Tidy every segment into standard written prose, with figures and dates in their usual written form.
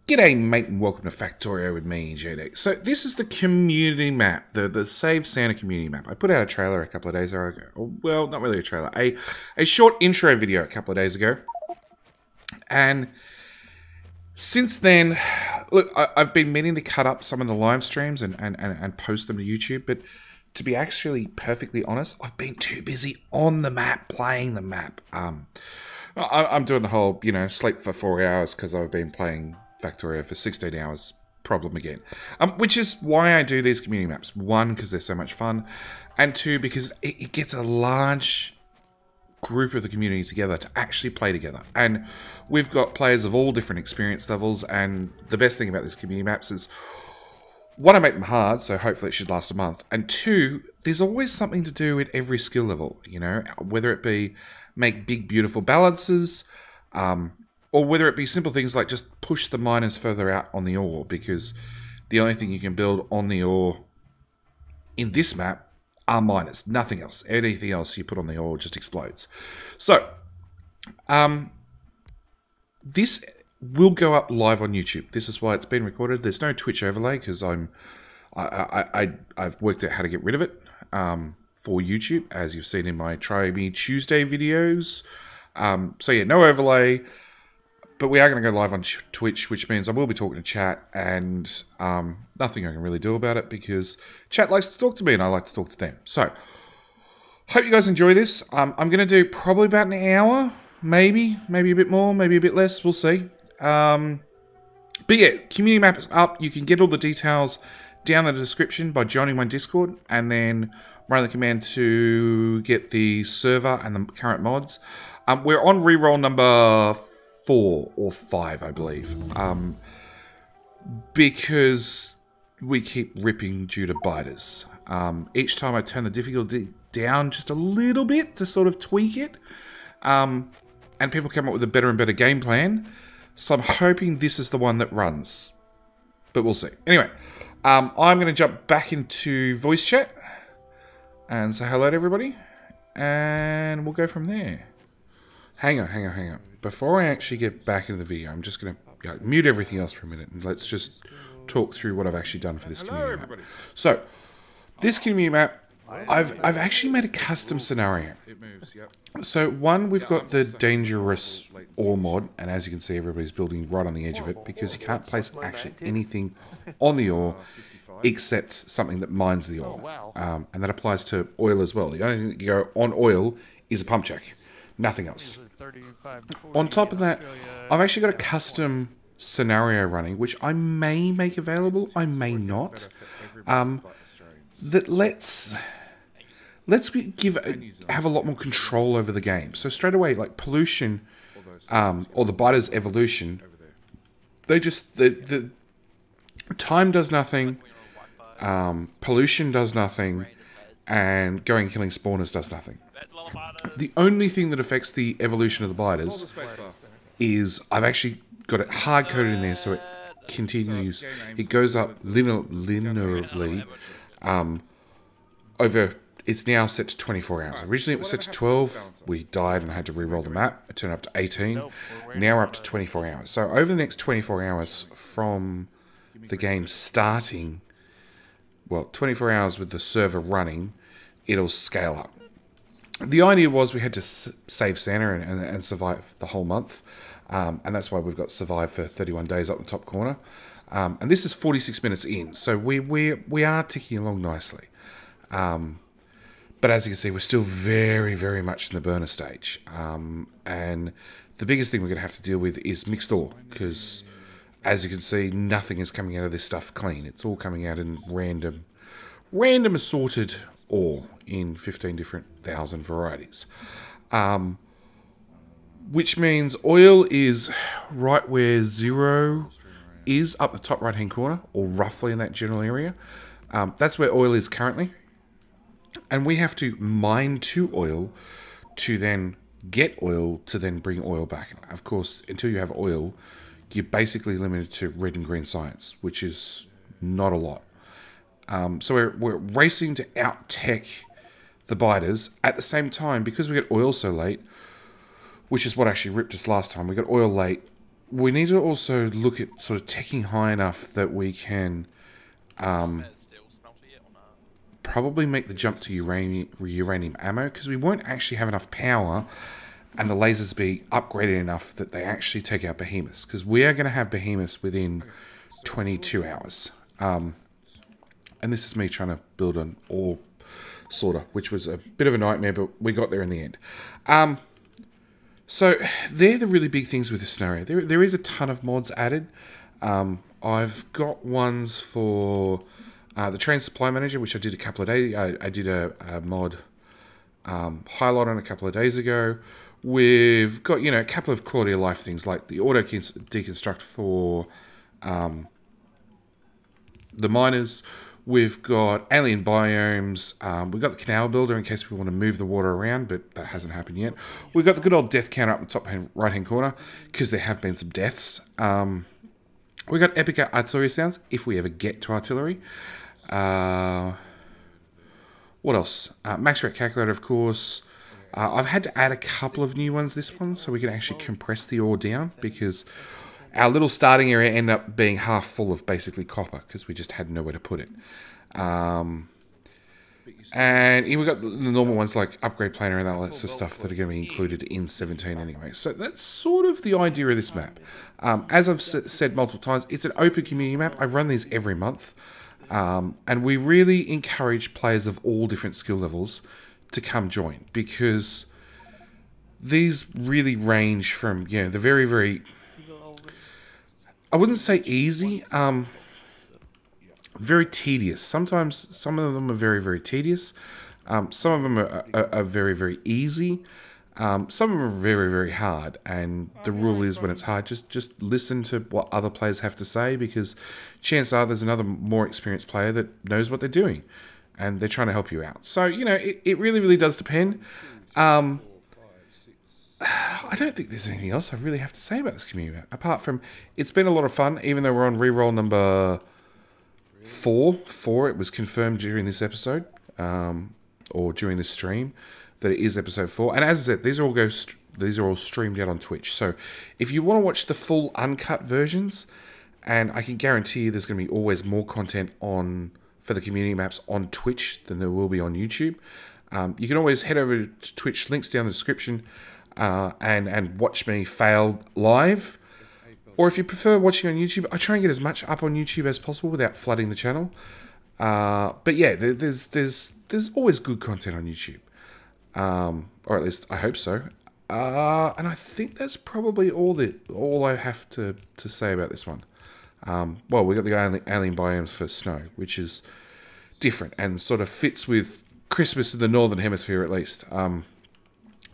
G'day mate and welcome to Factorio with me, JD. So this is the community map, the Save Santa community map. I put out a trailer a couple of days ago. Well, not really a trailer, a short intro video a couple of days ago. And since then, look, I've been meaning to cut up some of the live streams and post them to YouTube, but to be actually perfectly honest, I've been too busy on the map, playing the map. I'm doing the whole, sleep for 4 hours because I've been playing Factorio for 16 hours problem again. Which is why I do these community maps. One, because they're so much fun. And two, because it gets a large group of the community together to actually play together. And we've got players of all different experience levels. And the best thing about these community maps is, one, I make them hard, so hopefully it should last a month. And two, there's always something to do at every skill level, whether it be make big, beautiful balances, or whether it be simple things like just push the miners further out on the ore, because the only thing you can build on the ore in this map are miners, nothing else. Anything else you put on the ore just explodes. So, this will go up live on YouTube. This is why it's been recorded. There's no Twitch overlay because I've worked out how to get rid of it for YouTube, as you've seen in my Try Me Tuesday videos. So yeah, no overlay. But we are going to go live on Twitch, which means I will be talking to chat, and nothing I can really do about it because chat likes to talk to me and I like to talk to them. So, hope you guys enjoy this. I'm going to do probably about an hour, maybe a bit more, maybe a bit less. We'll see. But yeah, community map is up. You can get all the details down in the description by joining my Discord and then run the command to get the server and the current mods. We're on reroll number 4 or 5, I believe, because we keep ripping due to biters. Each time I turn the difficulty down just a little bit to sort of tweak it, and people come up with a better and better game plan. So I'm hoping this is the one that runs, but we'll see. Anyway, I'm going to jump back into voice chat and say hello to everybody, and we'll go from there. Hang on. Before I actually get back into the video, I'm just going to mute everything else for a minute and let's just talk through what I've actually done for this community map. So, this community map, I've actually made a custom scenario. So, one, we've got the dangerous ore mod, and as you can see, everybody's building right on the edge of it because you can't place actually anything on the ore except something that mines the ore. And that applies to oil as well. The only thing that can go on oil is a pump jack. Nothing else. On top of that, I've actually got a custom scenario running, which I may make available, I may not. That have a lot more control over the game. So straight away, like pollution, or the biters evolution, the time does nothing, pollution does nothing, and going and killing spawners does nothing. The only thing that affects the evolution of the biters is I've actually got it hard-coded in there so it continues. It goes up linearly over... It's now set to 24 hours. Originally it was set to 12. We died and had to re-roll the map. It turned up to 18. Now we're up to 24 hours. So over the next 24 hours from the game starting, well, 24 hours with the server running, it'll scale up. The idea was we had to save Santa and survive the whole month. And that's why we've got survive for 31 days up the top corner. And this is 46 minutes in. So we are ticking along nicely. But as you can see, we're still very, very much in the burner stage. And the biggest thing we're going to have to deal with is mixed ore. Because as you can see, nothing is coming out of this stuff clean. It's all coming out in random assorted ore in 15 different thousand varieties. Which means oil is right where 0 is, up the top right hand corner, or roughly in that general area. That's where oil is currently. And we have to mine to oil to then get oil to then bring oil back. Of course, until you have oil, you're basically limited to red and green science, which is not a lot. So we're racing to out-tech the biters. At the same time, because we get oil so late, which is what actually ripped us last time, we got oil late, we need to also look at sort of teching high enough that we can probably make the jump to uranium ammo, because we won't actually have enough power and the lasers be upgraded enough that they actually take out behemoths, because we are going to have behemoths within 22 hours. And this is me trying to build an ore sorter, which was a bit of a nightmare, but we got there in the end. So they're the really big things with this scenario. There is a ton of mods added. I've got ones for the train supply manager, which I did a couple of days. I did a mod highlight on a couple of days ago. We've got, you know, a couple of quality of life things like the auto deconstruct for the miners. We've got alien biomes. We've got the canal builder in case we want to move the water around, but that hasn't happened yet. We've got the good old death counter up in the top right-hand corner, because there have been some deaths. We've got epic artillery sounds, if we ever get to artillery. What else? Max rate calculator, of course. I've had to add a couple of new ones this one, so we can actually compress the ore down, because our little starting area ended up being half full of basically copper, because we just had nowhere to put it. And we've got the normal ones like upgrade planer and all that sort of stuff that are going to be included in 17 anyway. So that's sort of the idea of this map. As I've said multiple times, it's an open community map. I run these every month. And we really encourage players of all different skill levels to come join, because these really range from, you know, the very, very... I wouldn't say easy, very tedious. Sometimes some of them are very, very tedious. Some of them are very, very easy. Some of them are very, very hard. And the rule is, when it's hard, just listen to what other players have to say, because chances are there's another more experienced player that knows what they're doing, and they're trying to help you out. So, you know, it really, really does depend. I don't think there's anything else I really have to say about this community map, apart from it's been a lot of fun, even though we're on reroll number 4. It was confirmed during this episode, or during this stream, that it is episode 4. And as I said, these are all streamed out on Twitch. So if you want to watch the full uncut versions, and I can guarantee you there's going to be always more content for the community maps on Twitch than there will be on YouTube. You can always head over to Twitch, links down in the description, and watch me fail live. Or if you prefer watching on YouTube, I try and get as much up on YouTube as possible without flooding the channel. But yeah, there's always good content on YouTube. Or at least I hope so. And I think that's probably all I have to say about this one. Well, we got the alien biomes for snow, which is different and sort of fits with Christmas in the Northern Hemisphere, at least.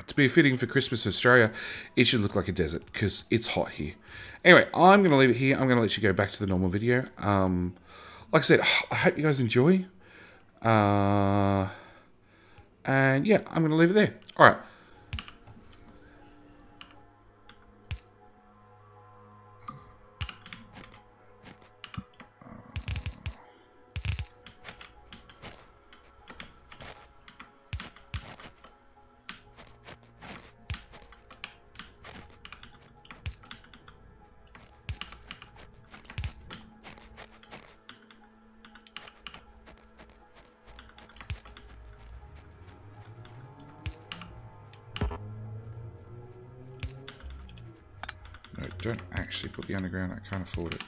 To be fitting for Christmas in Australia, it should look like a desert, because it's hot here. Anyway, I'm going to leave it here. I'm going to let you go back to the normal video. Like I said, I hope you guys enjoy. And yeah, I'm going to leave it there. All right. No, don't actually put the underground. I can't afford it.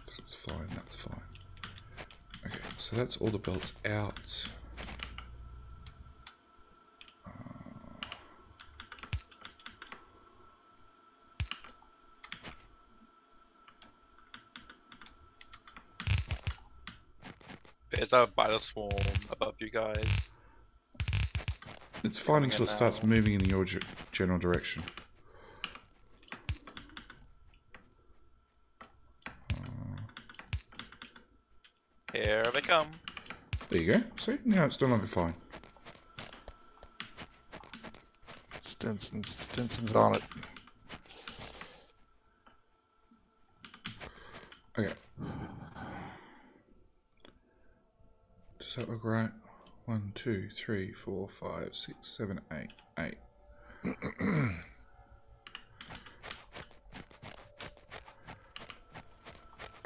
That's fine, that's fine. Okay, so that's all the belts out. There's a battle swarm above you guys. It's fine until it starts moving in your general direction. Here they come. There you go. See? Now it's no longer fine. Stinson's on it. Okay. Does that look right? 1, 2, 3, 4, 5, 6, 7, 8, 8.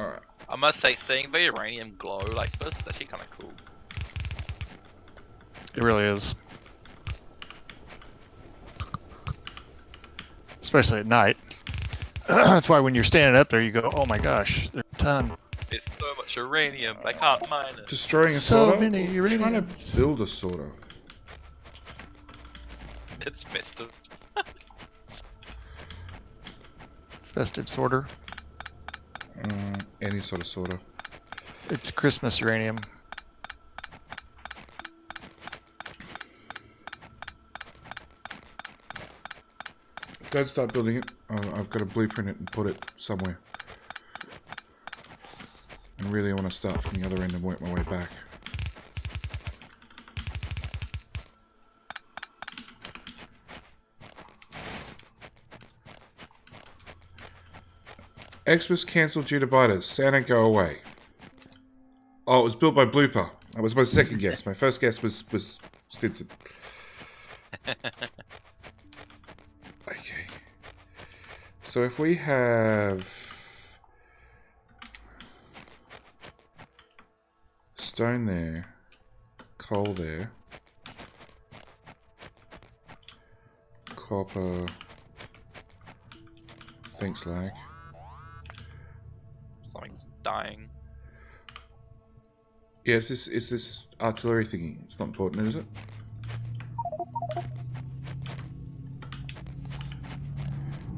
Alright. I must say, seeing the uranium glow like this is actually kind of cool. It really is. Especially at night. That's why when you're standing up there, you go, oh my gosh, there's a ton. There's so much uranium, I can't mine it. Destroying a So sorter? many We're trying uraniums. to build a sorter. It's festive. Festive sorter. Any sort of sorter. It's Christmas uranium. Don't start building it. I've got to blueprint it and put it somewhere. And really I want to start from the other end and work my way back. Xmas cancelled due to biters. Santa, go away. Oh, it was built by Blooper. That was my second guess. My first guess was Stinson. Okay. So if we have stone there, coal there, copper, thanks lag. Something's dying. Yeah, is this artillery thingy? It's not important, is it?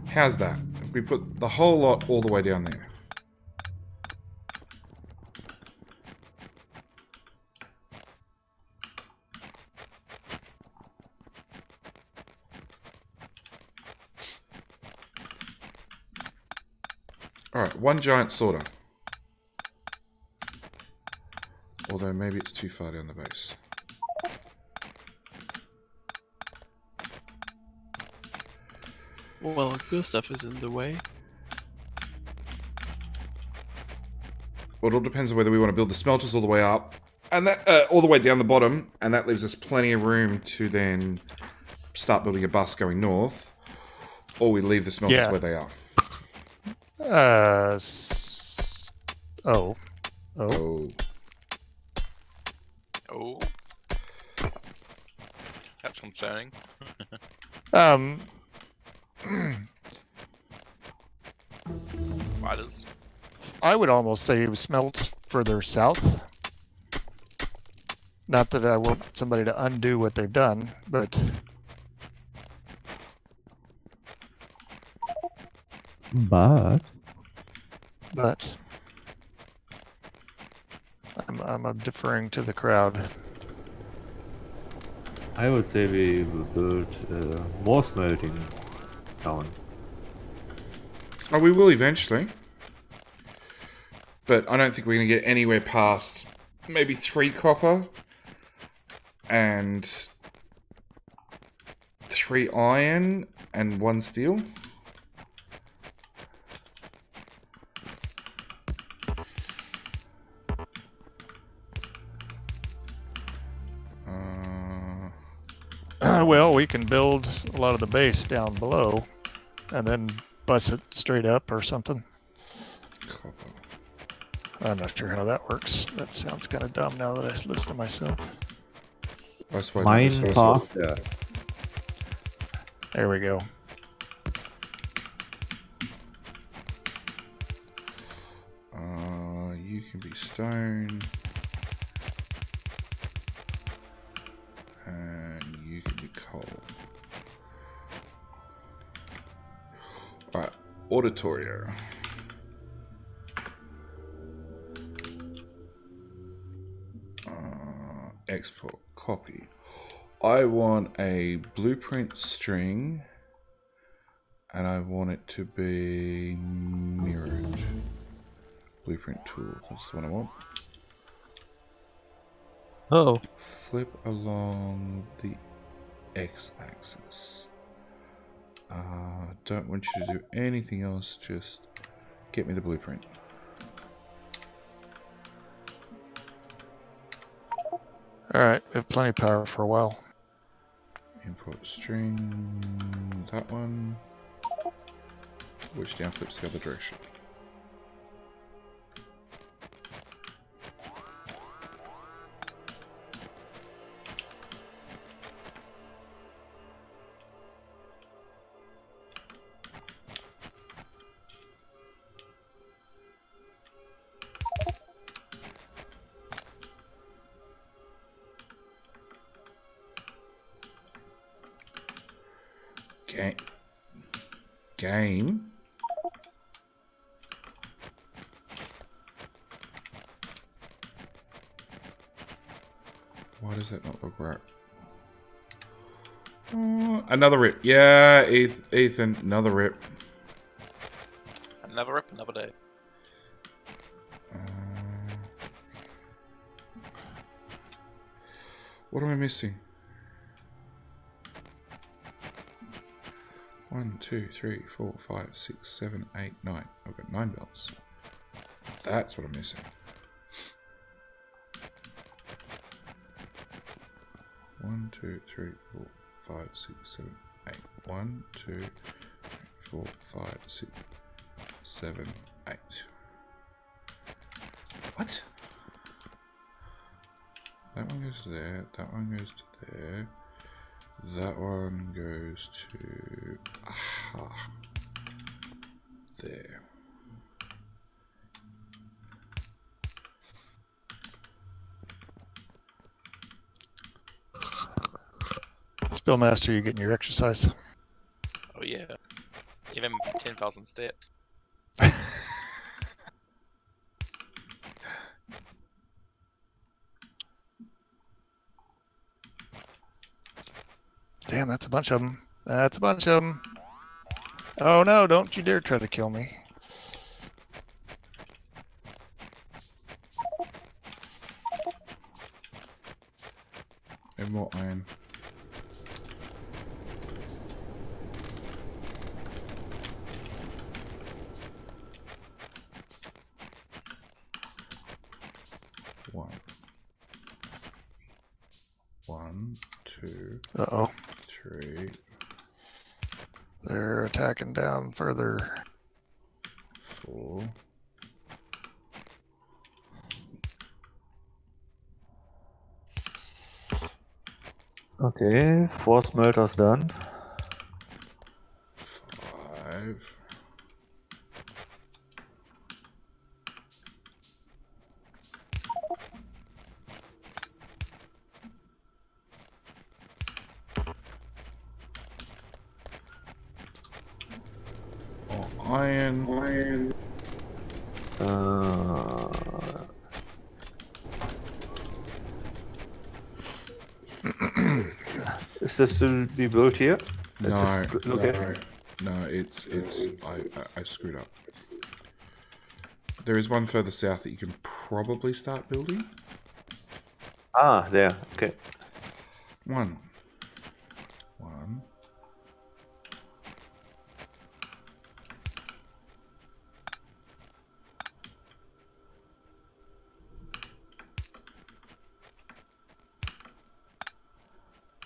How's that? If we put the whole lot all the way down there. Alright, one giant sorter. Although maybe it's too far down the base. Well, good stuff is in the way. Well, it all depends on whether we want to build the smelters all the way up, and that all the way down the bottom, and that leaves us plenty of room to then start building a bus going north, or we leave the smelters where they are. Oh. Oh. That's concerning. Spiders. I would almost say it smelts further south. Not that I want somebody to undo what they've done, but I'm deferring to the crowd. I would say we will build more smelting down. Oh, we will eventually. But I don't think we're going to get anywhere past maybe 3 copper and 3 iron and 1 steel. Well, we can build a lot of the base down below and then bus it straight up or something. Copper. I'm not sure how that works. That sounds kind of dumb now that I listen to myself. Mine faster. There we go. You can be stone. And you can be coal. Alright, Auditorio. Export, copy. I want a blueprint string and I want it to be mirrored. Blueprint tool, that's the one I want. Oh. Flip along the x-axis. Don't want you to do anything else, just get me the blueprint. All right, we have plenty of power for a while. Import string, that one. Which down flips the other direction. Game. Why does that not look right? Another rip. Yeah, Ethan, another rip. Another rip, another day. What am I missing? 1, 2, 3, 4, 5, 6, 7, 8, 9. I've got 9 belts. That's what I'm missing. 1, 2, 3, 4, 5, 6, 7, 8. 1, 2, 3, 4, 5, 6, 7, 8. What? That one goes to there. That one goes to there. That one goes to there. Spillmaster, you getting your exercise? Oh yeah. Even 10,000 steps. Damn, that's a bunch of them. That's a bunch of them. Oh no, don't you dare try to kill me. And more iron. One, 2, Uh-oh. 3. They're attacking down further. 4. Okay, 4 smelters done. 5. Iron. Is this to be built here? No, At this location? no, it's I screwed up. There is one further south that you can probably start building. Ah, there. Okay. One.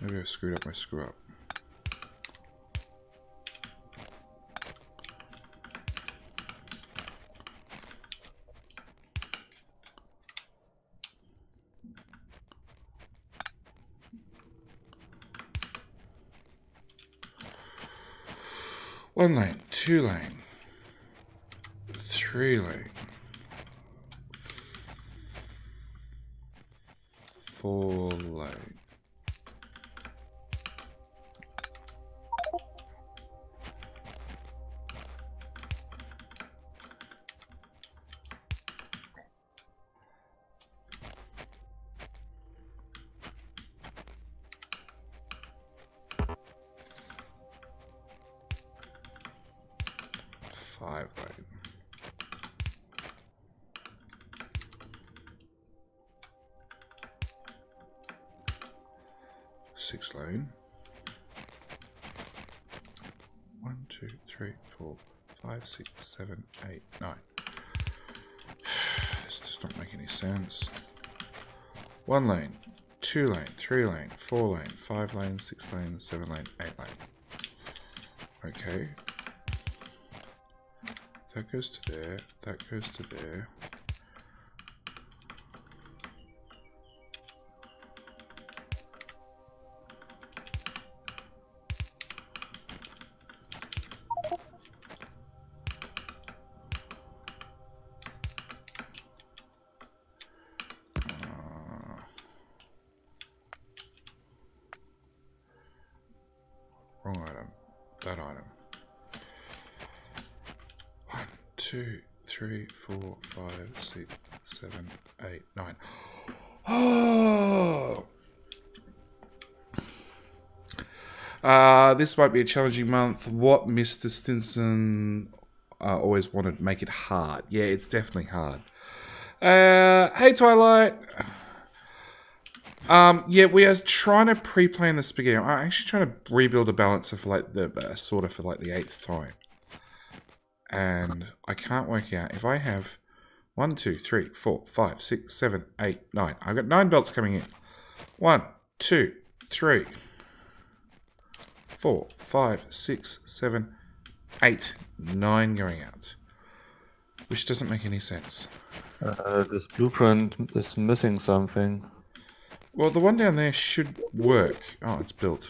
Maybe I screwed up my screw up. One lane, 2 lane, 3 lane, 4 lane. Five lane. 6 lane. 1, 2, 3, 4, 5, 6, 7, 8, 9. This does not make any sense. 1 lane, 2 lane, 3 lane, 4 lane, 5 lane, 6 lane, 7 lane, 8 lane. Okay. That goes to there. That goes to there. Wrong item. That item. 1, 2, 3, 4, 5, 6, 7, 8, 9. Oh! This might be a challenging month. What Mr. Stinson always wanted to make it hard. Yeah, it's definitely hard. Hey, Twilight. Yeah, we are trying to pre-plan the spaghetti. I'm actually trying to rebuild a balancer for like the sorter for like the 8th time. And I can't work out if I have 1, 2, 3, 4, 5, 6, 7, 8, 9. I've got 9 belts coming in. 1, 2, 3, 4, 5, 6, 7, 8, 9 going out. Which doesn't make any sense. This blueprint is missing something. Well, the one down there should work. Oh, it's built.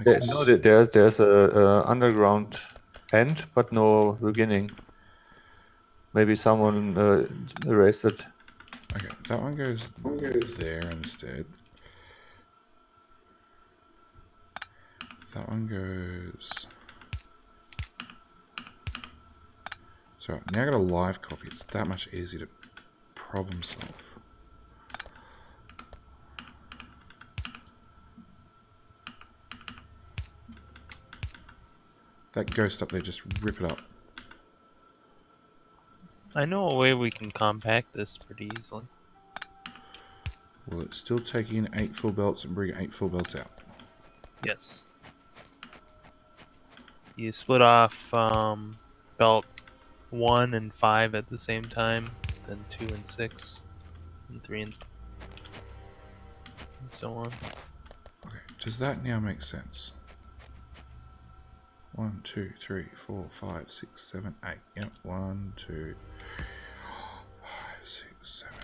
No, there's a underground end, but no beginning. Maybe someone erased it. Okay, that one goes there instead. That one goes... So now I got a live copy. It's that much easier to problem solve. That ghost up there, just rip it up. I know a way we can compact this pretty easily. Will it still take in 8 full belts and bring 8 full belts out? Yes. You split off belt 1 and 5 at the same time, then 2 and 6, and 3 and so on. Okay, does that now make sense? 1, 2, 3, 4, 5, 6, 7, 8. Yep, 1, 2, 5, 6, 7,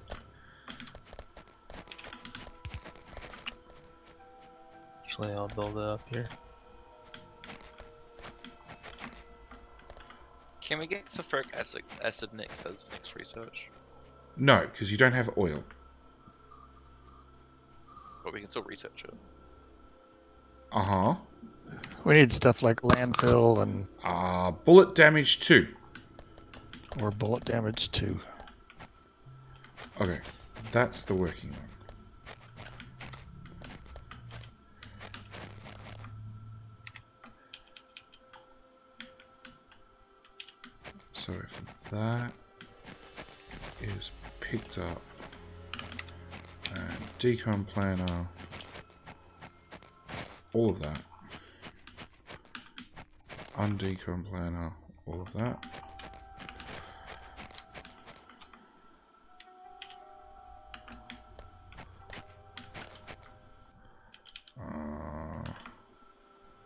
8. Actually, I'll build it up here. Can we get sulfuric acid mix as mixed research? No, because you don't have oil. But we can still research it. Uh-huh. We need stuff like landfill and Bullet damage 2. or bullet damage too. Okay, that's the working one. So if that is picked up and decon planner, all of that, undecon planner, all of that.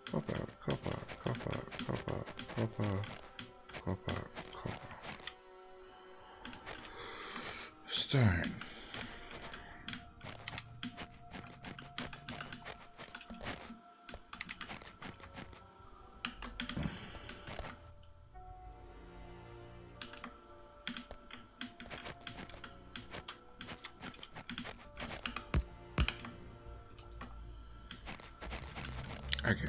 Copper, copper, copper, copper, copper, copper, copper. Stone. Okay.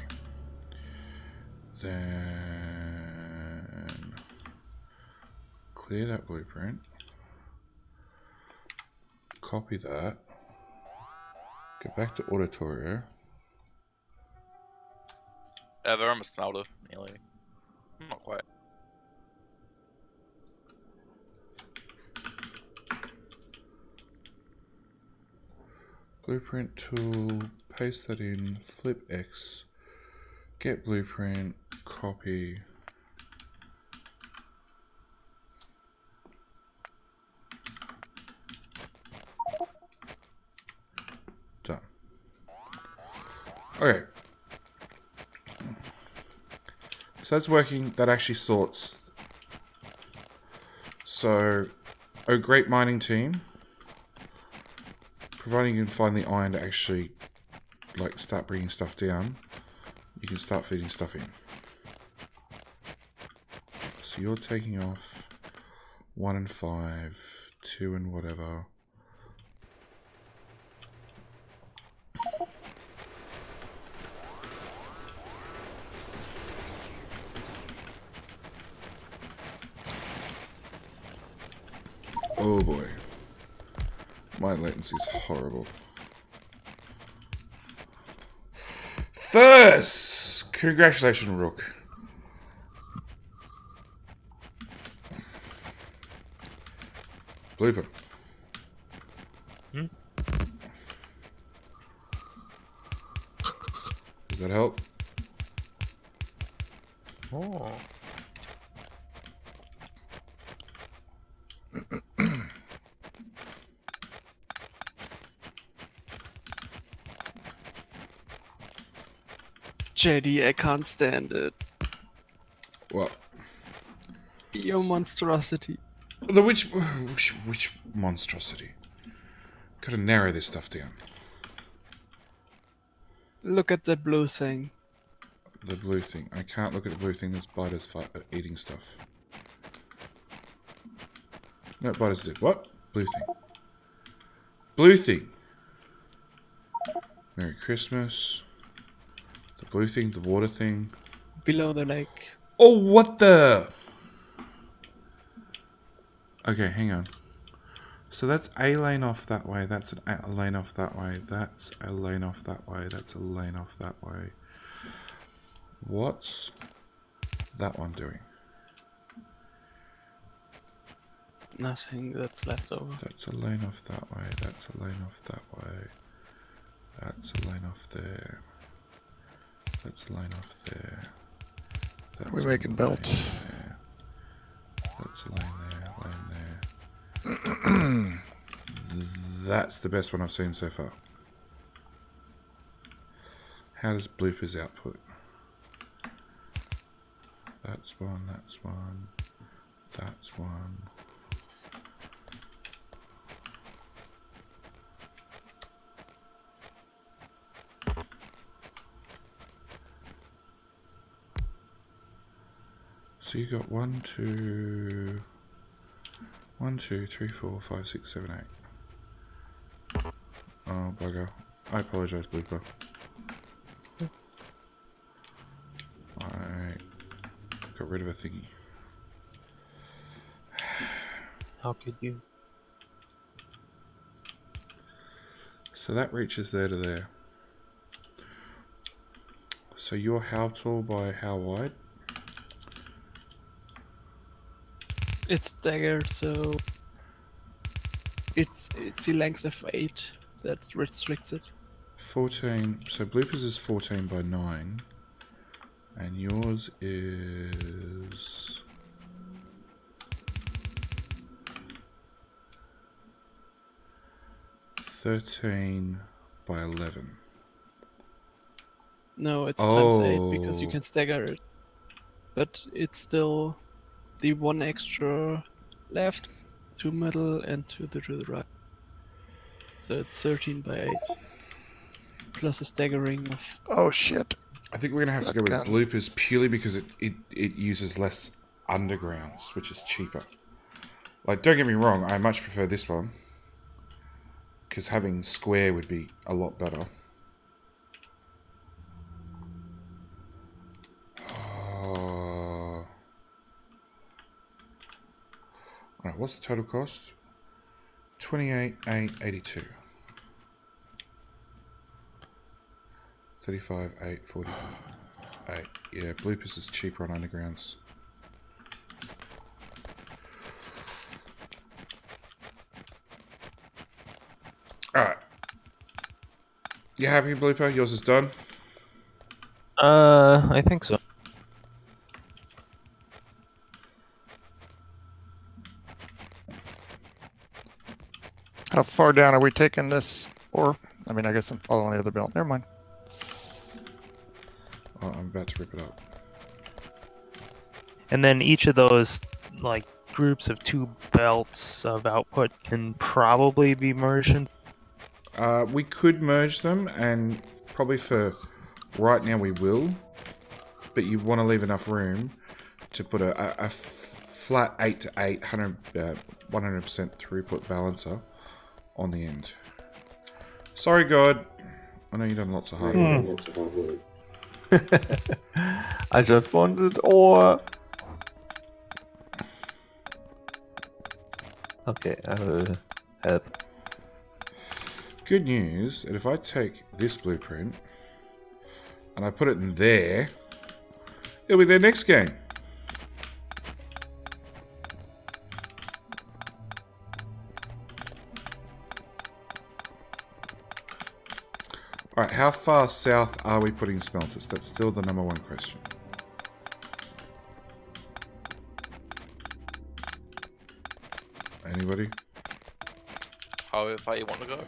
Then clear that blueprint. Copy that. Go back to Auditorio. Yeah, they're almost an out nearly. Not quite. Blueprint tool, paste that in, flip X, get blueprint, copy. Okay. So that's working. That actually sorts. So, oh, great mining team. Providing you can find the iron to actually, like, start bringing stuff down, you can start feeding stuff in. So you're taking off 1 and 5, 2 and whatever. Oh boy. My latency is horrible. First! Congratulations, Rook. Blooper. Hmm? Does that help? Oh. JD, I can't stand it. What? Your monstrosity. The which monstrosity? Gotta narrow this stuff down. Look at that blue thing. The blue thing. I can't look at the blue thing. There's biters eating stuff. No, biters did. What? Blue thing. Blue thing. Merry Christmas. The blue thing, the water thing. Below the lake. Oh, what the? Okay, hang on. So that's a lane off that way. That's a lane off that way. That's a lane off that way. That's a lane off that way. What's that one doing? Nothing that's left over. That's a lane off that way. That's a lane off that way. That's a lane off there. That's a lane off there. That's We're a making lane belt. there. That's a lane there. That's the best one I've seen so far. How does bloopers output? That's one, that's one, that's one. So you got 1, 2, 3, 4, 5, 6, 7, 8. Oh, bugger. I apologise, Blooper. I got rid of a thingy. How could you? So that reaches there to there. So you're how tall by how wide? It's staggered, so it's the length of 8 that restricts it. 14. So Bloopers is 14 by 9. And yours is 13 by 11. No, it's times 8 Oh. because you can stagger it. But it's still the 1 extra left, 2 middle, and 2 to the right. So it's 13 by 8. Plus a staggering of... Oh shit. I think we're going to have to go with Gun. Bloopers purely because it uses less undergrounds, which is cheaper. Like, don't get me wrong, I much prefer this one. Because having square would be a lot better. Alright, what's the total cost? 28,882. 35,848. Yeah, Bloopers is cheaper on undergrounds. Alright. You happy, Blooper? Yours is done? I think so. How far down are we taking this? Or, I mean, I guess I'm following the other belt. Never mind. Oh, I'm about to rip it up. And then each of those like groups of 2 belts of output can probably be merged. We could merge them, and probably for right now we will. But you want to leave enough room to put a flat 8 to 8, 100% throughput balancer on the end. Sorry, God. I know you've done lots of hard work. I just wanted ore. Okay, I will help. Good news, that if I take this blueprint and I put it in there, it'll be their next game. Alright, how far south are we putting smelters? That's still the #1 question. Anybody? How far you want to go?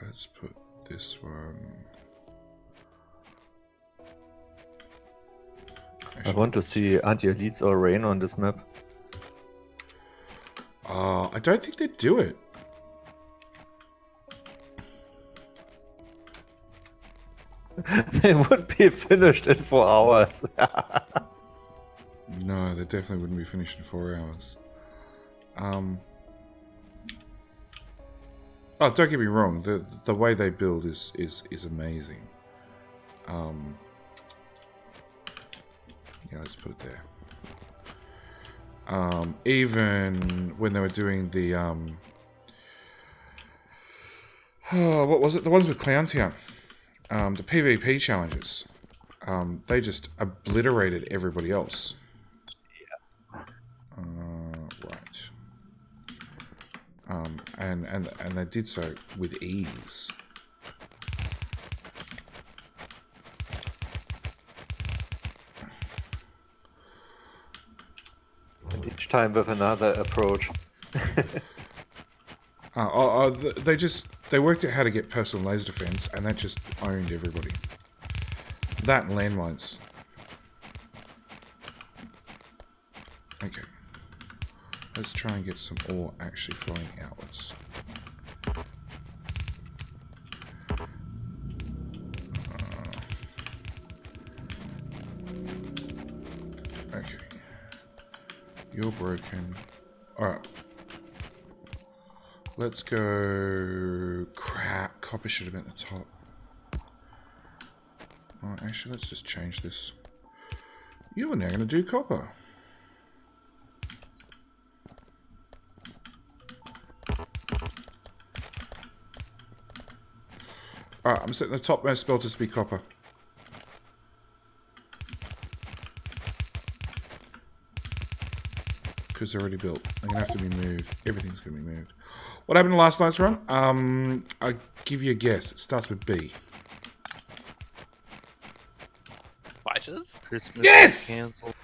Let's put this one. I want to see anti-elites or rain on this map. I don't think they'd do it. They would be finished in 4 hours. No, they definitely wouldn't be finished in 4 hours. Oh, don't get me wrong. The way they build is amazing. Yeah, let's put it there. Even when they were doing the oh, what was it? The ones with Clowntown. The PvP challenges. They just obliterated everybody else. Yeah. Right. And they did so with ease. And each time with another approach. They worked out how to get personal laser defense, and that just owned everybody. That and landmines. Okay. Let's try and get some ore actually flowing outwards. Okay. You're broken. Alright. Let's go... Crap, copper should have been at the top. Alright, actually, let's just change this. You're now going to do copper. Alright, I'm setting the topmost smelters to be copper. Because they're already built. They're going to have to be moved. Everything's going to be moved. What happened to last night's run? I'll give you a guess. It starts with B. Fighters? Christmas Yes! Canceled.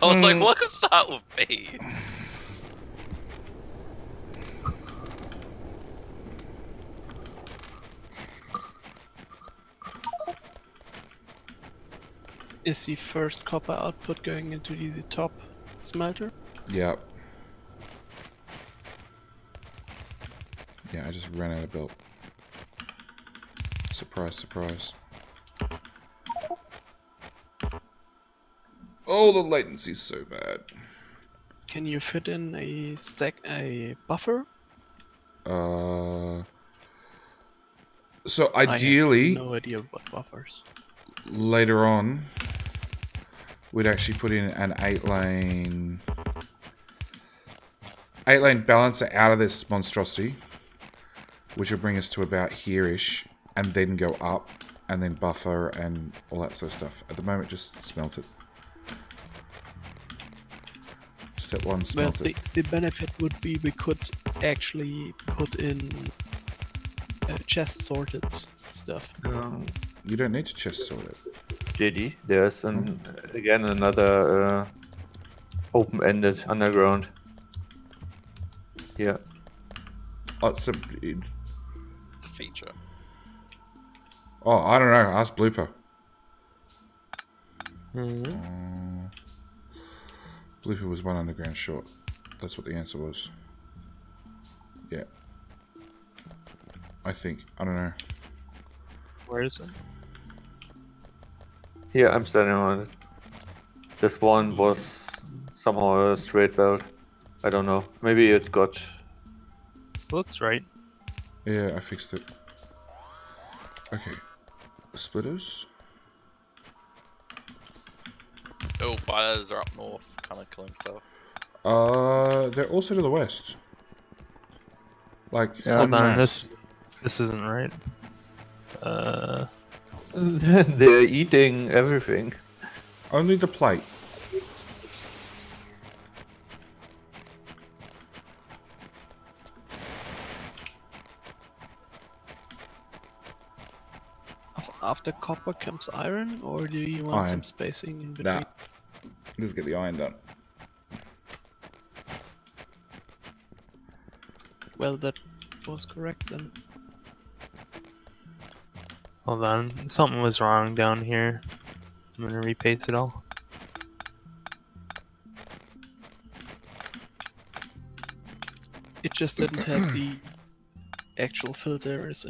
I was like, what could start with B? Is the first copper output going into the top smelter? Yeah. Yeah, I just ran out of belt. Surprise, surprise. Oh, the latency's so bad. Can you fit in a buffer? So ideally, I have no idea what buffers. later on, we'd actually put in an 8-lane balancer out of this monstrosity, which will bring us to about here-ish, and then go up, and then buffer, and all that sort of stuff. At the moment, just smelt it. Step 1, Well, smelt it. the benefit would be we could actually put in chest sorted stuff. You don't need to chest sort it. JD, there's again another open-ended underground. Yeah. Oh, It's a feature. I don't know. Ask Blooper. Blooper was one underground short. That's what the answer was. Yeah. I think. I don't know. Where is it? Here, I'm standing on it. This one was somehow a straight belt. I don't know. Maybe it got... Looks right. Yeah, I fixed it. Okay. Splitters. Oh, biters are up north, kind of killing stuff. They're also to the west. Like, Yeah, Hold on, mass. this isn't right. They're eating everything. Only the plate. After copper comes iron, or do you want some Iron. spacing in between? Nah. Let's get the iron done. Well, that was correct then. Hold on, something was wrong down here. I'm gonna repaste it all. It just didn't have the actual filters.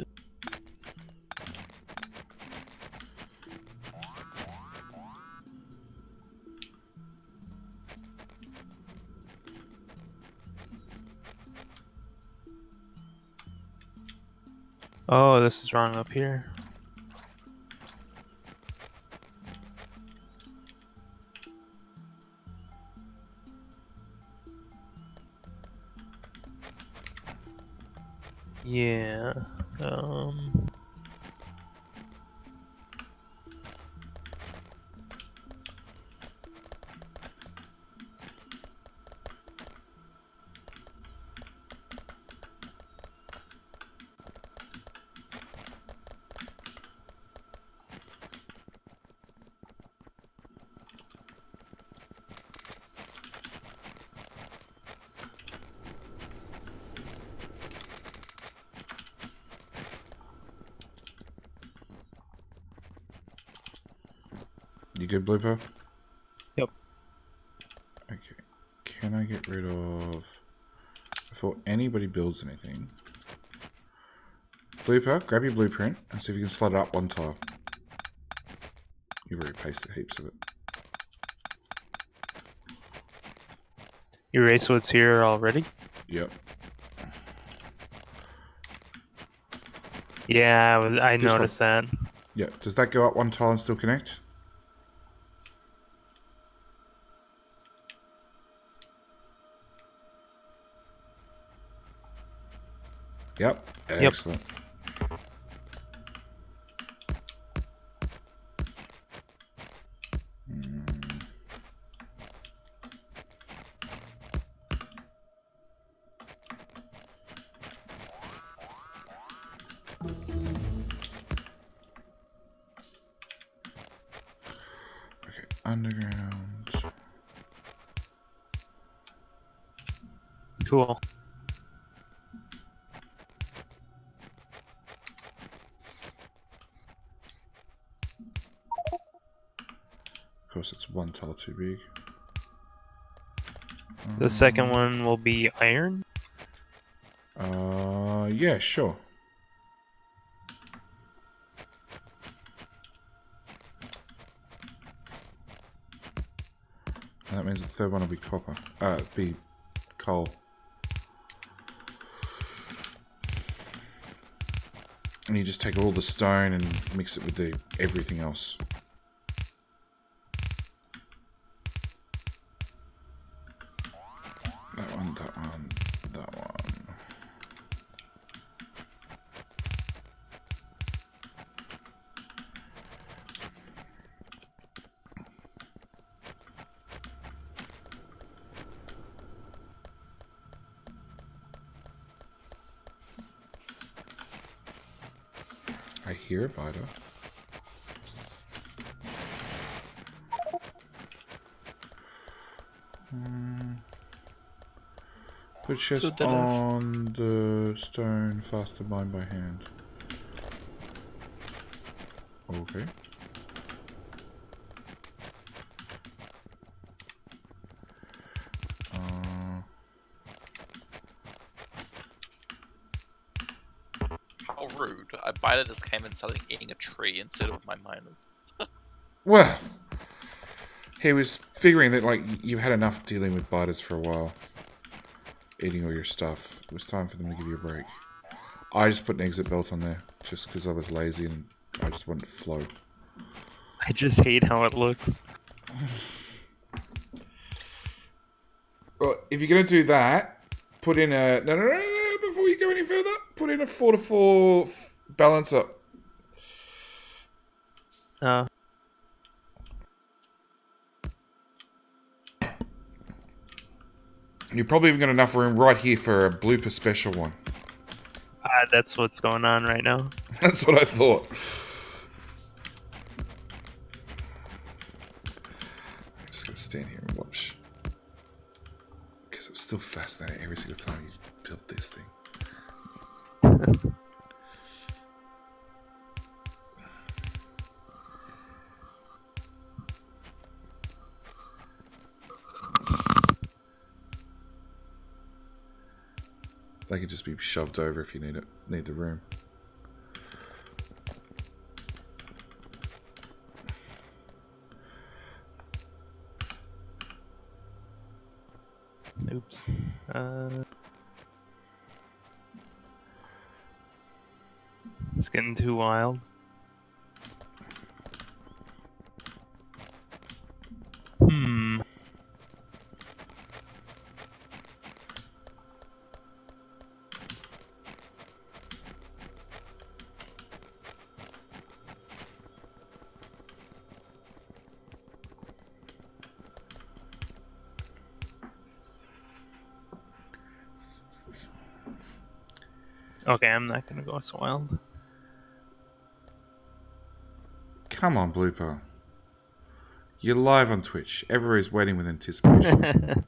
Oh, this is wrong up here. Yeah. You good, Blooper? Yep. Okay. Can I get rid of... Before anybody builds anything... Blooper, grab your blueprint and see if you can slot it up one tile. You've already pasted heaps of it. You erase what's here already? Yep. Yeah, I This one. noticed that. Yep. Does that go up one tile and still connect? Yep. Excellent. Okay, underground. Cool. Of course, it's one tile too big. The second one will be iron. Yeah, sure. And that means the third one will be copper. Be coal. And you just take all the stone and mix it with the everything else. That one, that one, that one. hear a biter. Put chest To the left. on the stone, faster bind by hand. Okay. How rude. A biter just came and started eating a tree instead of my miners. Well, he was figuring that, like, you've had enough dealing with biters for a while. Eating all your stuff. It was time for them to give you a break. I just put an exit belt on there, just because I was lazy and I just wanted to flow. I just hate how it looks. Well, if you're going to do that, put in a... No, before you go any further, put in a 4-to-4 balancer. You've probably even got enough room right here for a blooper special one. That's what's going on right now. That's what I thought. I'm just going to stand here and watch. Because I'm still fascinated every single time you built this thing. They could just be shoved over if you need the room. Oops. It's getting too wild. Okay, I'm not gonna go so wild. Come on, Blooper. You're live on Twitch. Everybody's waiting with anticipation.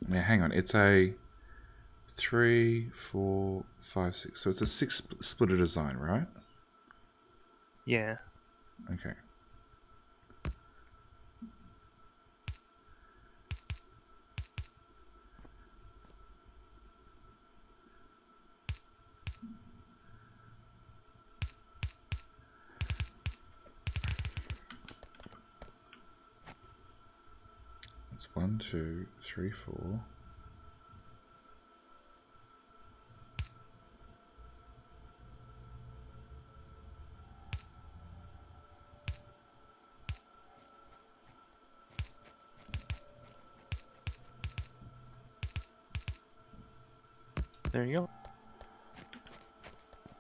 Now, hang on. It's a 3, 4, 5, 6. So it's a 6 splitter design, right? Yeah. Okay. That's 1, 2, 3, 4. There you go.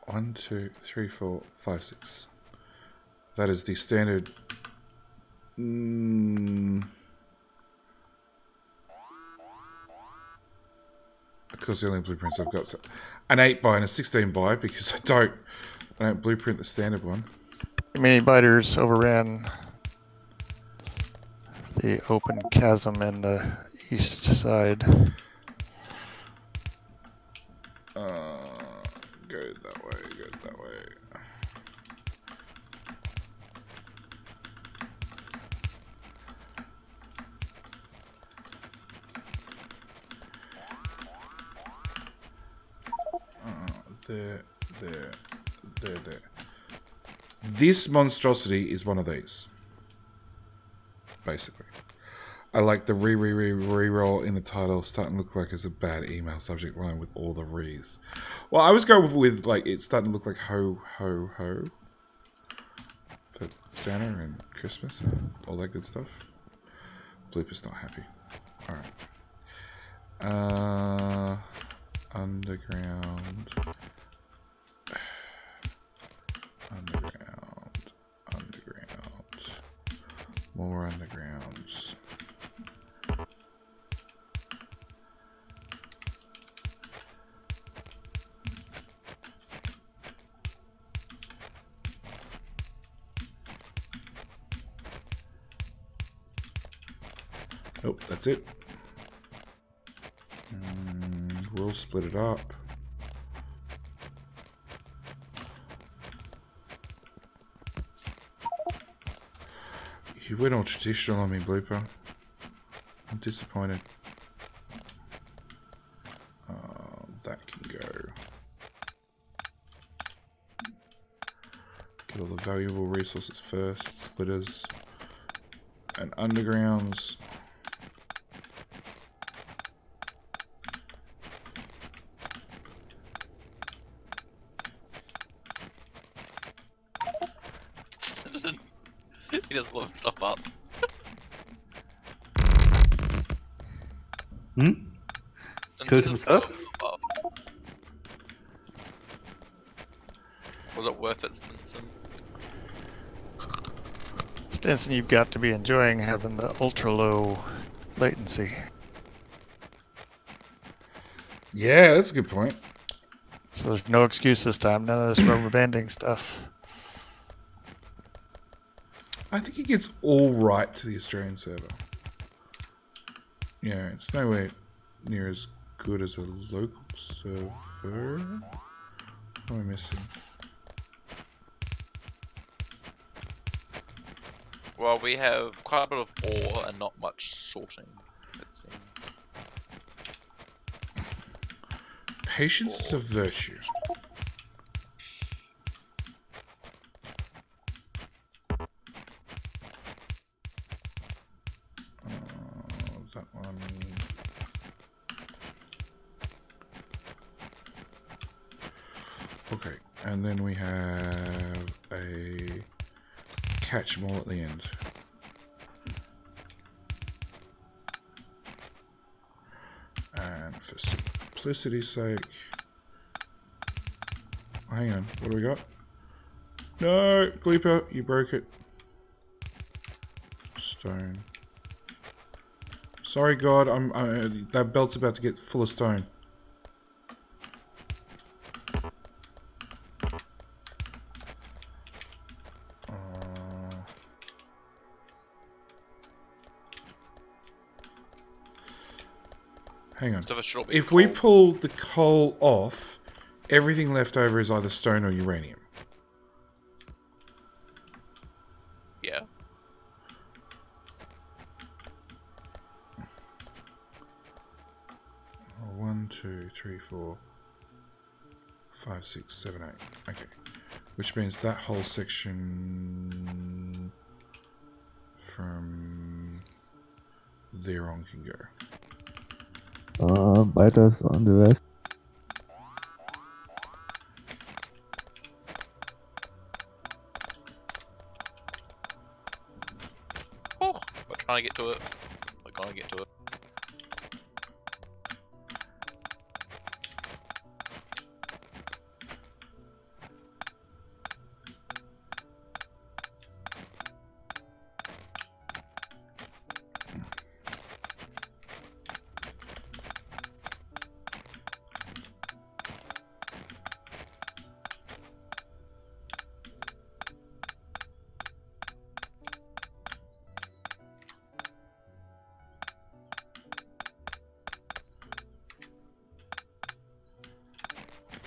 1, 2, 3, 4, 5, 6. That is the standard. Of course, the only blueprints I've got an 8 by and a 16 by because I don't blueprint the standard one. Mini biters overran the open chasm in the east side. Go that way, go that way. There. This monstrosity is one of these. Basically. I like the re-roll in the title starting to look like it's a bad email subject line with all the re's. Well, I was going with like it's starting to look like ho ho ho for Santa and Christmas and all that good stuff. Blooper's not happy. Alright. Underground. More underground. Oh, that's it. We'll split it up. You went all traditional on me, Blooper. I'm disappointed. That can go. Get all the valuable resources first. Splitters and undergrounds. He just blowing stuff up. Killed himself? Was it worth it, Stinson? Stinson, you've got to be enjoying having the ultra low latency. Yeah, that's a good point. So there's no excuse this time. None of this rubber banding stuff. I think it gets all right to the Australian server. Yeah, it's nowhere near as good as a local server. What am I missing? Well, we have quite a bit of ore and not much sorting, it seems. Patience is a virtue. That one. Okay, and then we have a catch them all at the end. And for simplicity's sake, oh, hang on, what do we got? No, Gleeper, you broke it. Stone. Sorry, God, that belt's about to get full of stone. Hang on. So if we pull the coal off, everything left over is either stone or uranium. Yeah. Oh, 1, 2, 3, 4, 5, 6, 7, 8. Okay. Which means that whole section from there on can go. Weiters on the west. Oh, we're trying to get to it. We're gonna get to it.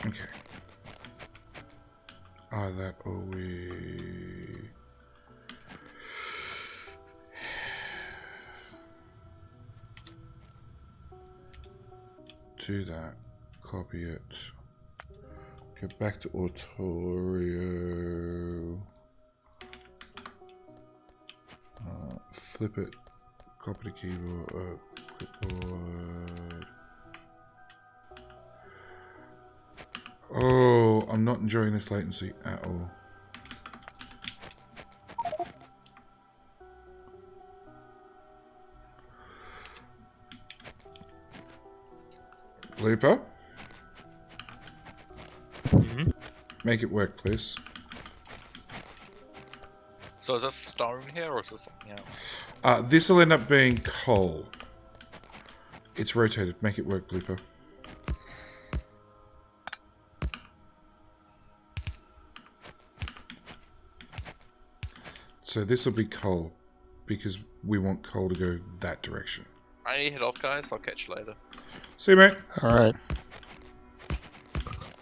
Okay. That or we... do that. Copy it. Go back to Autorio. Flip it. Copy the keyboard. Clipboard. Oh, I'm not enjoying this latency at all. Looper? Mm-hmm. Make it work, please. So is this stone here or is this something else? This will end up being coal. It's rotated. Make it work, Blooper. So this will be coal. because we want coal to go that direction. I need to head off, guys. I'll catch you later. See you, mate. All right.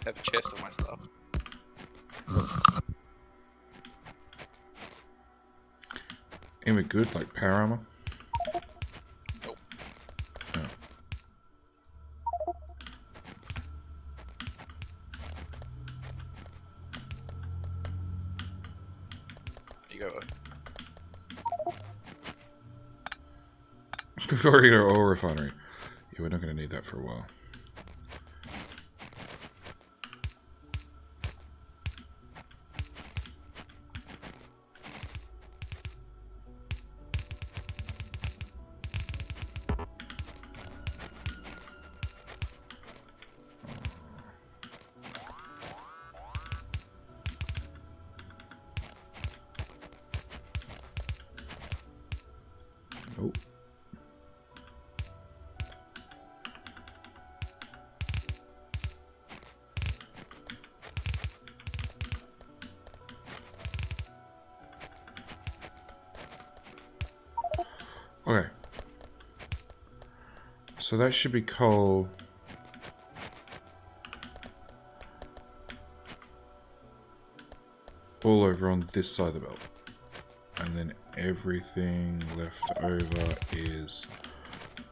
Have a chest of my stuff. And we're good, like power armor. Nope. Oh. You go. Before we go to oil refinery. Yeah, we're not going to need that for a while. Oh. Okay. So that should be coal. All over on this side of the belt. And then everything left over is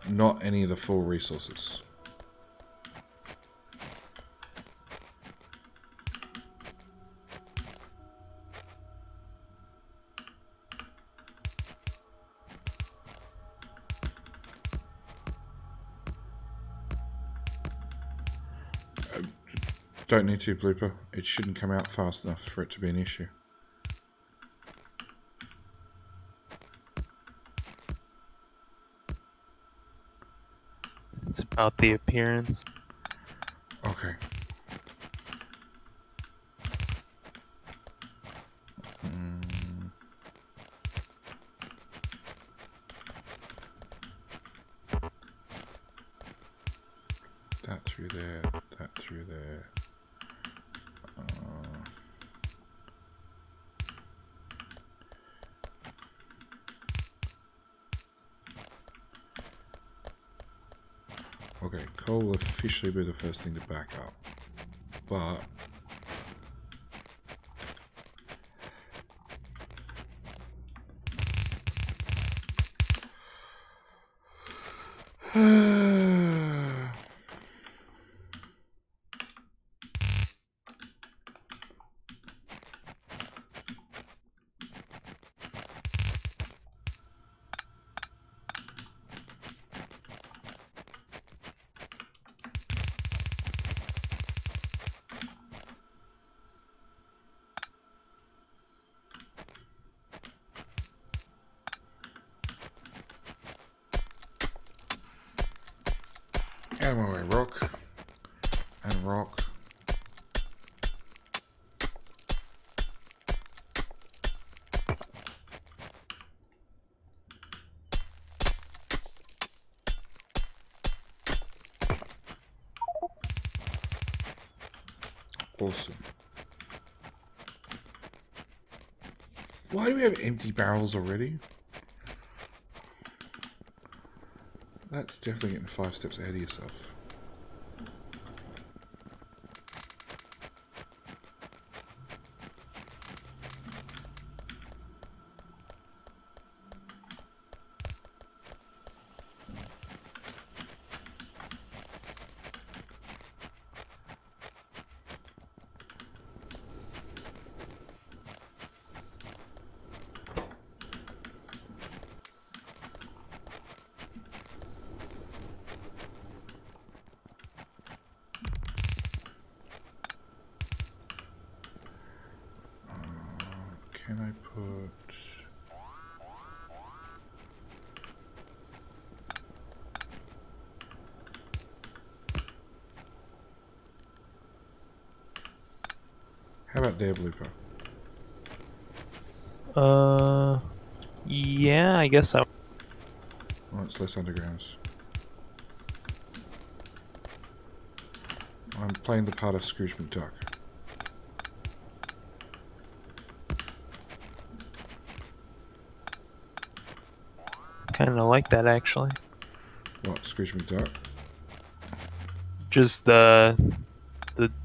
not any of the full resources. Don't need to, Blooper. It shouldn't come out fast enough for it to be an issue. It's about the appearance. Okay. That through there, that through there. Okay, coal will officially be the first thing to back up, but out of my way, rock and rock. Awesome. Why do we have empty barrels already? That's definitely getting 5 steps ahead of yourself. Can I put... How about there, Blooper? Yeah, I guess so. Well, it's less undergrounds. I'm playing the part of Scrooge McDuck. kind of like that actually. What, Scrooge McDuck? Just the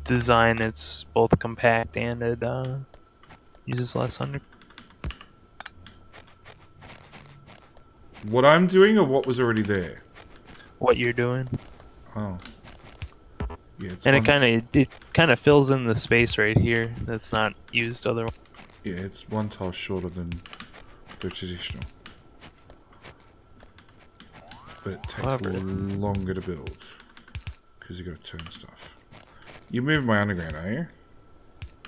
design. It's both compact and it uses less under. What I'm doing or what was already there? What you're doing, Oh. Yeah, it's and one, it kind of fills in the space right here that's not used otherwise. yeah, it's one tile shorter than the traditional. But it takes However- longer to build. Because you got to turn stuff. You moved my underground, are you?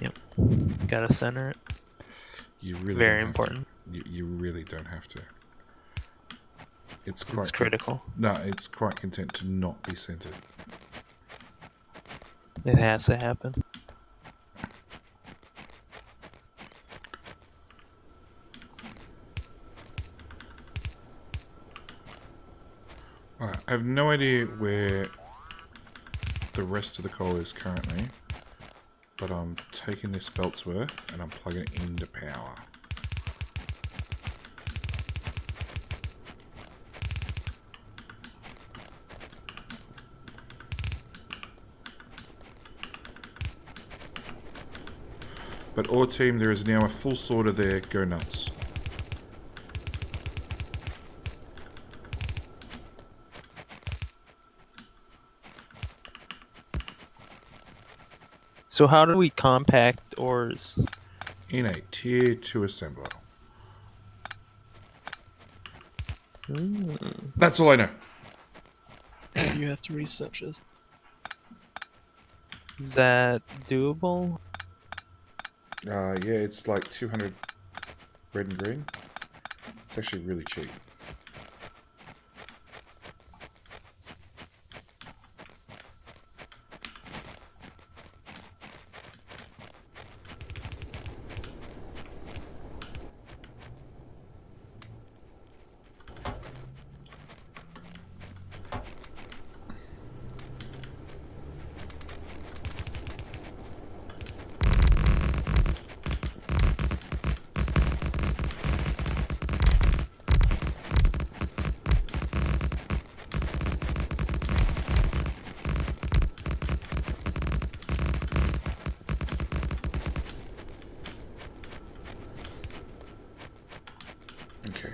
Yep. Gotta center it. You really Very don't have to. important. You really don't have to. It's quite It's critical. No, it's quite content to not be centered. It has to happen. Alright, I have no idea where the rest of the coal is currently, but I'm taking this belt's worth and I'm plugging it into power. But ore team, there is now a full sorter there. Go nuts. So how do we compact ores? In a tier 2 assembler. That's all I know. You have to research this. Is that doable? Yeah, it's like 200 red and green. It's actually really cheap. Okay.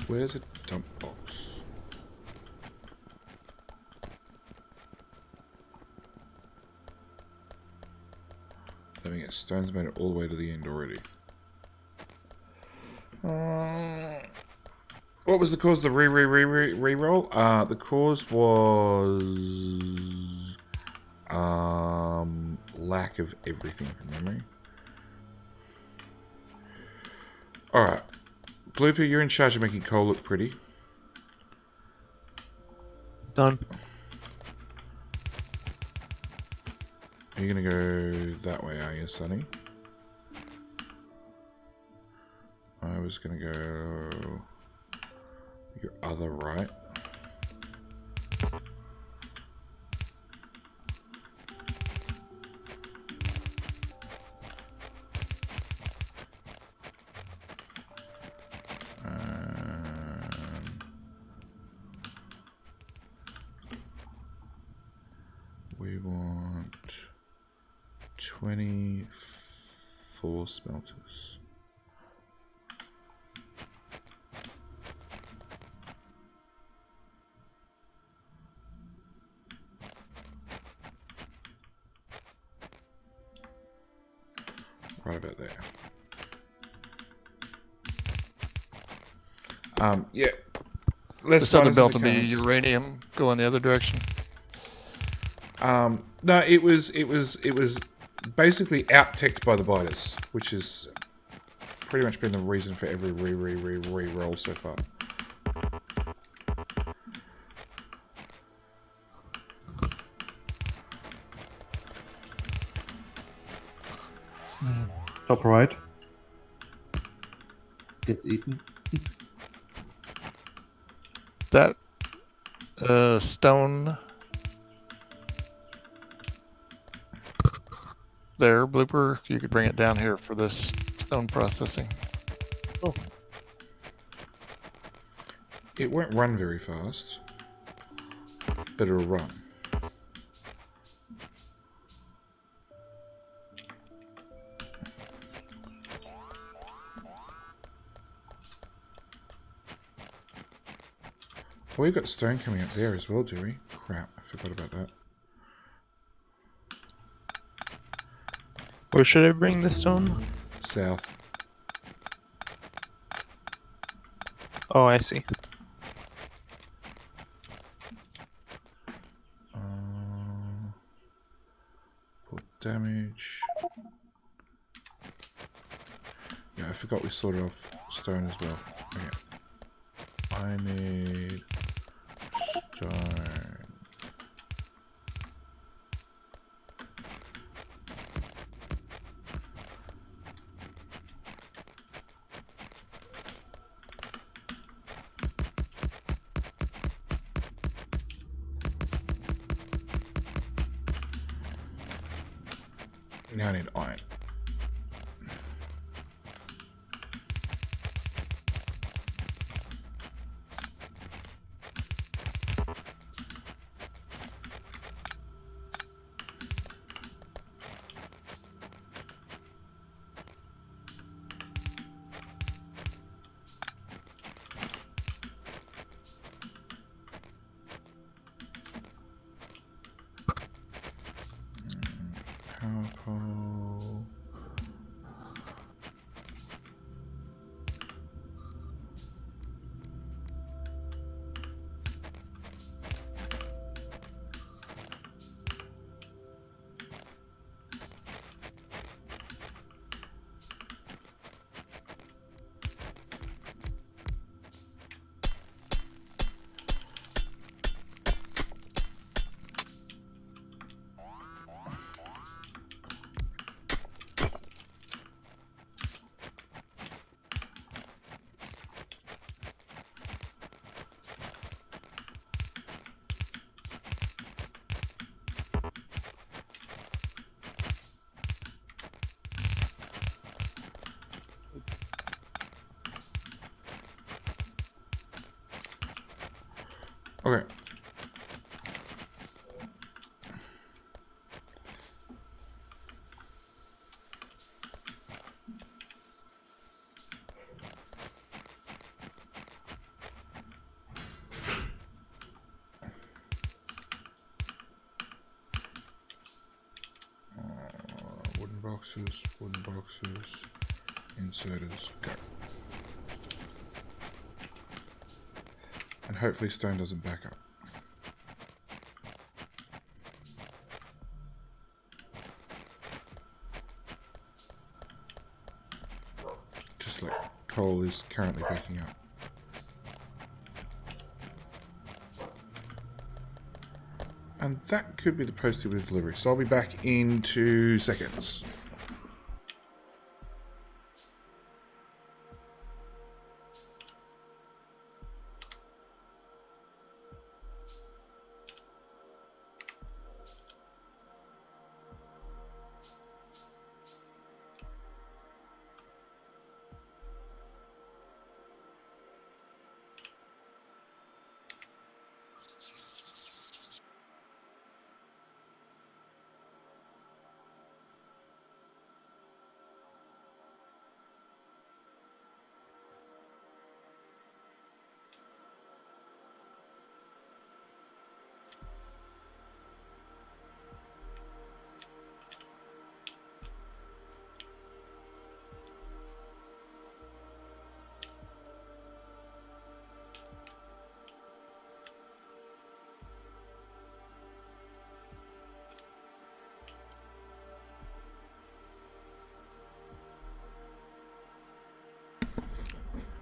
Where's a dump box? Let me get stones made it all the way to the end already. What was the cause of the re-roll? The cause was lack of everything from memory. Alright. Blooper, you're in charge of making coal look pretty. Done. Are you gonna go that way, are you, Sonny? I was gonna go your other right. We want 24 smelters. Right about there. Yeah. Less This other miners belt in will the be camps. uranium. Go in the other direction. No, it was basically out-teched by the biters, which has pretty much been the reason for every re-roll so far. Top right. Gets eaten. That stone there, Blooper, you could bring it down here for this stone processing. It won't run very fast, but it'll run. Oh, we've got stone coming up there as well, do we? Crap, I forgot about that. Where should I bring the stone? South. Oh, I see. Put damage. Yeah, I forgot we sorted off stone as well. Okay. I need stone. Now I need iron. Power pole. Okay. Wooden boxes, inserters, go. And hopefully stone doesn't back up. Just like coal is currently backing up. And that could be the postie with delivery. So I'll be back in 2 seconds.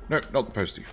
No, not the postie.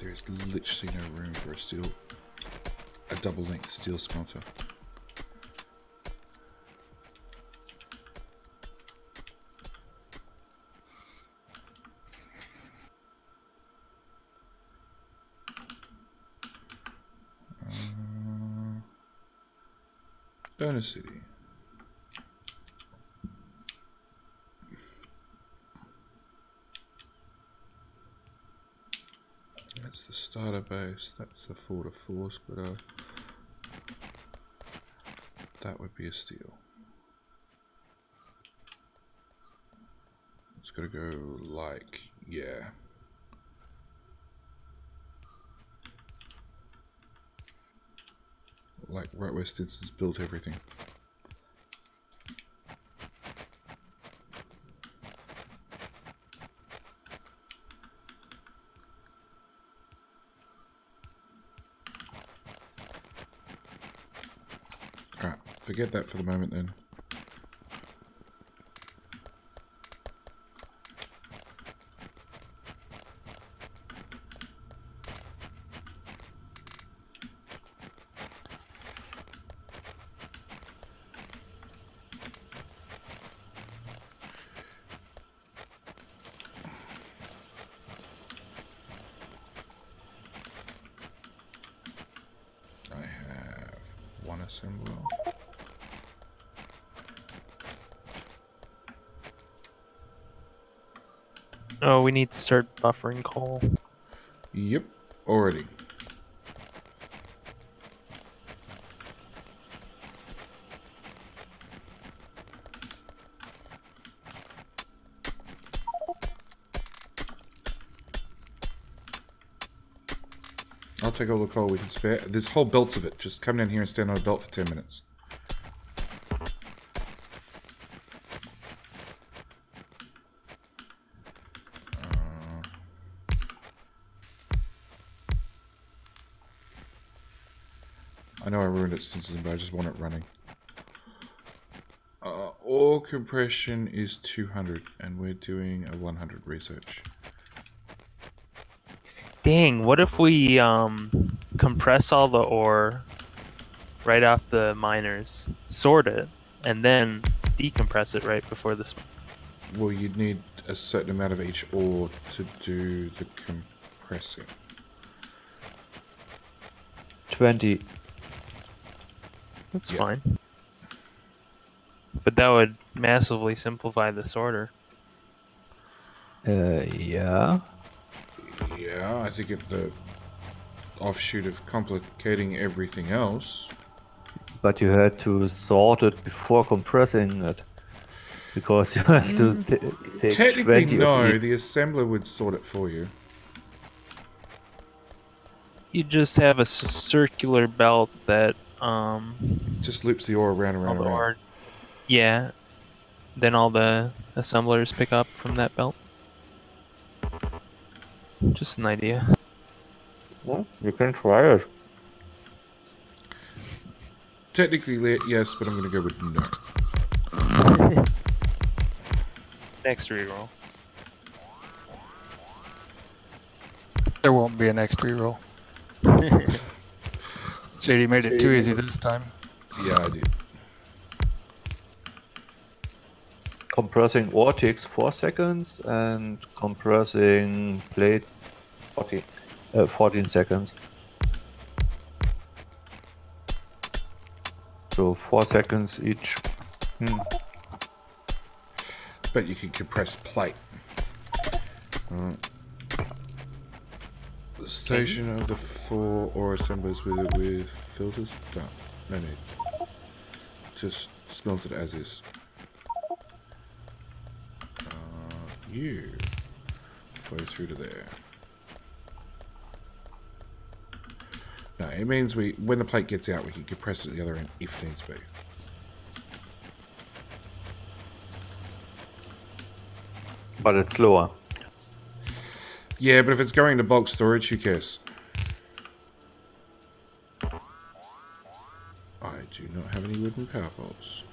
There is literally no room for a double-length steel smelter. Donor City. That's the starter base. That's the Fort of Force, but that would be a steel. It's got to go like, yeah. Like right where Stinson's built everything. Alright, forget that for the moment then. Assembler. Oh, we need to start buffering coal. Yep, already. I'll take all the coal we can spare. There's whole belts of it. Just come down here and stand on a belt for 10 minutes. I know I ruined it since then, but I just want it running. Ore compression is 200, and we're doing a 100 research. Dang, what if we compress all the ore right off the miners, sort it, and then decompress it right before the Well, you'd need a certain amount of each ore to do the compressing. 20. That's Yeah. fine. But that would massively simplify the sorter. Yeah. Yeah, I think it's the offshoot of complicating everything else. But you had to sort it before compressing it. Because you have to take Technically, 20 no. of each. The assembler would sort it for you. You just have a circular belt that Just loops the ore around and all around the and around. ore, yeah. Then all the assemblers pick up from that belt. Just an idea. Well, you can try it. Technically, yes, but I'm going to go with no. Next reroll. There won't be a next reroll. JD made it too easy this time. Yeah, I did. Compressing ore takes 4 seconds and compressing plate 14 seconds. So 4 seconds each. But you can compress plate. The station of the 4 ore assemblers with filters? Done. No need. Just smelt it as is. You flow through to there. No, it means when the plate gets out, we can compress it at the other end if needs be. But it's slower. Yeah, but if it's going to bulk storage, who cares? I do not have any wooden power poles.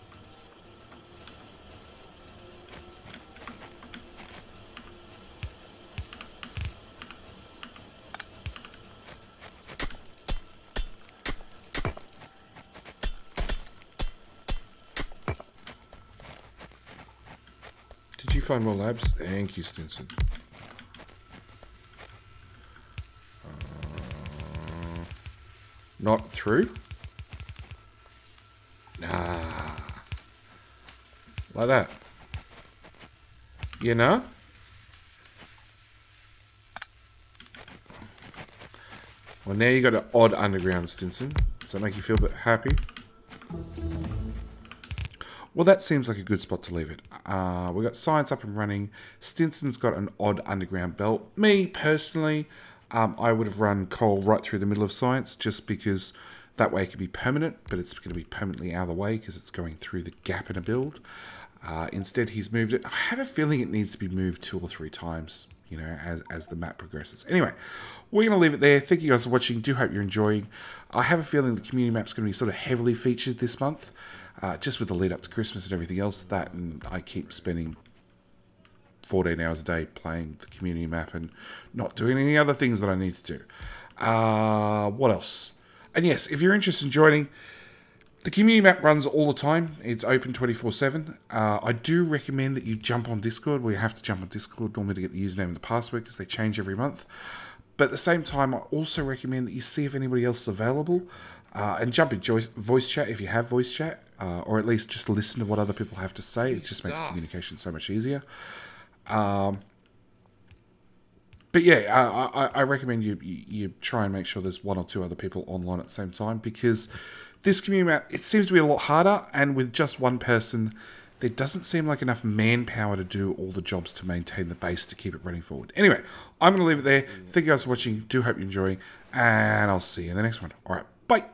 Did you find more labs? Thank you, Stinson. Not through? Nah. Like that. You know? Well, now you got an odd underground, Stinson. Does that make you feel a bit happy? Well, that seems like a good spot to leave it. We've got science up and running. Stinson's got an odd underground belt. Me, personally, I would have run coal right through the middle of science just because that way it can be permanent, but it's going to be permanently out of the way because it's going through the gap in a build. Instead, he's moved it. I have a feeling it needs to be moved 2 or 3 times, you know, as the map progresses. Anyway, we're going to leave it there. Thank you guys for watching. Do hope you're enjoying. I have a feeling the community map's going to be sort of heavily featured this month, just with the lead up to Christmas and everything else. That, and I keep spending 14 hours a day playing the community map and not doing any other things that I need to do. What else? And yes, if you're interested in joining, the community map runs all the time. It's open 24/7. I do recommend that you jump on Discord. We have to jump on Discord normally to get the username and the password because they change every month. But at the same time, I also recommend that you see if anybody else is available and jump in voice chat if you have voice chat, or at least just listen to what other people have to say. It just makes communication so much easier. But yeah, I recommend you try and make sure there's 1 or 2 other people online at the same time, because this community map, it seems to be a lot harder, and with just 1 person, there doesn't seem like enough manpower to do all the jobs to maintain the base to keep it running forward. Anyway, I'm going to leave it there. Thank you guys for watching. Do hope you're enjoying, and I'll see you in the next one. All right, bye.